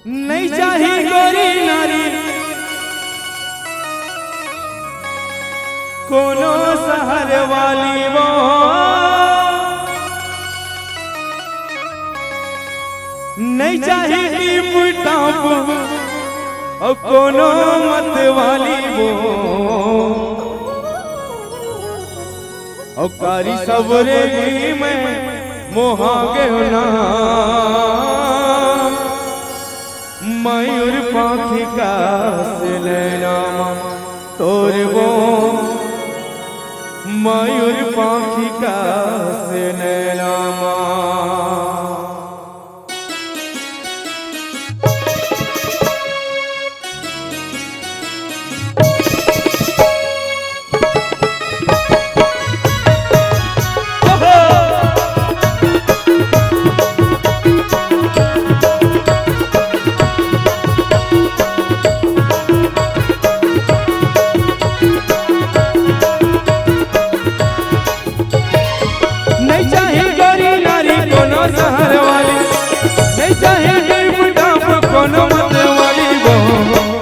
नहीं चाही गोरी नारी कोनो शहर वाली वो, नहीं चाही टिप टाप और कोनो मत वाली वो, और कारी सबरे में मोहा गहना मयूर पाखी का सिलना तोर वो, मयूर पाखी का सिलना।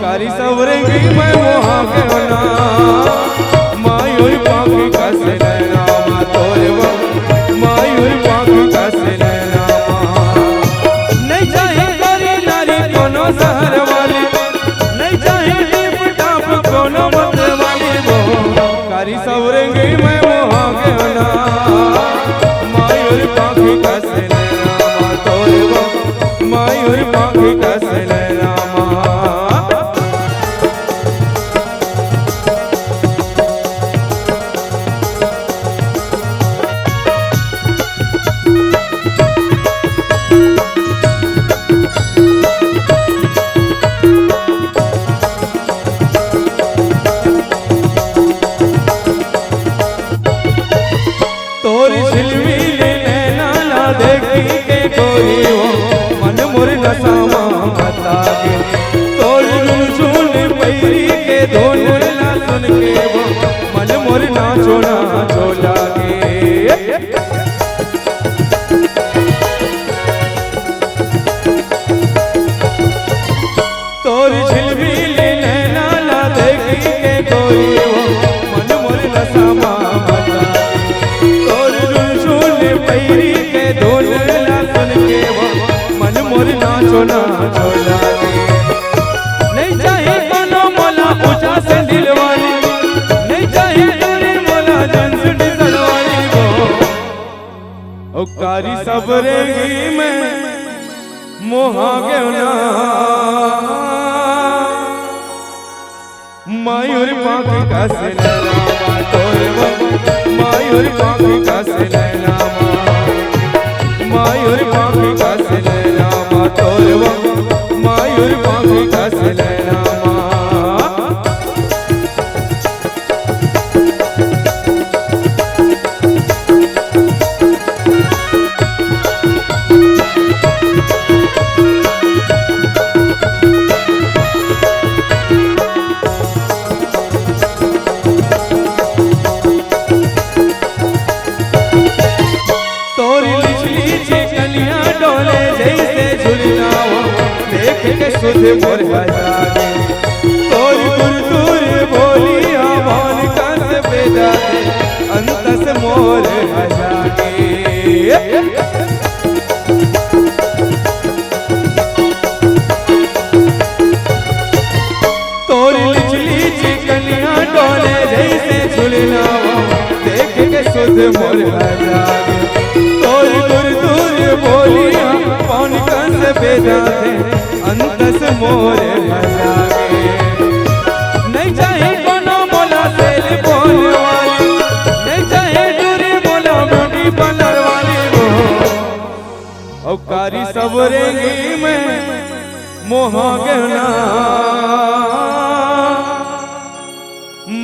कारी सवरेंगी मैं मोहा गहना मयूर पाखी का सिलना तोरे वो, मयूर पाखी का सिलना। नहीं चाहे कारी नारी कोनो शहर वाली, नहीं चाहे टिप टाप कोनो मत वाली वो, कारी सवरेंगी मैं मोहा गहना मयूर पाखी का सिलना तोरे वो, मयूर पाखी का सिलना। तोरी सिलवी नैना ना देखी के गोरी हो मन मोर नसामा बता के, तोरी रुझुन पैरी के धोन ना सुन के वो मन मोर नाचो नाचो लागे। तोरी सिलवी नैना ना देखी के गोरी हो मन मोर नसामा बता पैरी के धोल ला सुन के वो मन मोर नाचो नाचो लागे। नहीं चाहे कोनो मोला ऊंचा से दिल वाली, नहीं चाहे तेरे मोला जंस डिसल वाली वो, ओ कारी सबरेगी में मोहा गहना मयूर पाखी का सिलना तोरे वो, मयूर पाखी का सिलना, मयूर पाखी का सिलना तोरे वो, मयूर पाखी का सिलना। के सुध मोर जागे तोर गुरदुर बोली आवान का से बेदा अंत से मोर जागे। तोर लिचली चिकनिया डोले जैसे झुलना देख के सुध मोर जागे, तोर गुरदुर बोली आवान का से बेदा अंत से मोर जागे। नहीं चाहे कोनो मोला सेल बोल वाली, नहीं चाहे दूरी मोला ब्यूटी पार्लर वाली वो, और कारी सबरेगी में मोहा गहना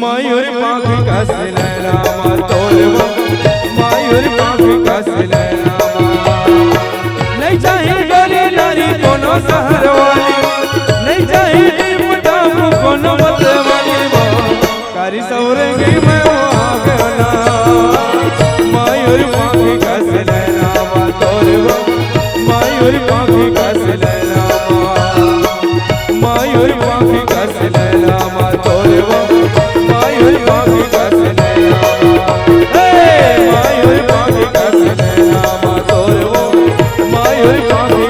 मयूर पाखी का सिलना तोरे वो, मयूर पाखी का सिलना। नहीं चाहे गोरी नारी कोनो शहर वाली, नहीं चाहे टिप टाप कोनो मत वाली वो, कारी सवरेगी मैं मोहा गहना मयूर पाखी का सिलना तोरे वो, मयूर पाखी का सिलना। मायूर पाखी कसे नैना मा तोरे वो मायूर पाखी कसे नैना मायूर पाखी कसे नैना मा तोरे वो मायूर पाखी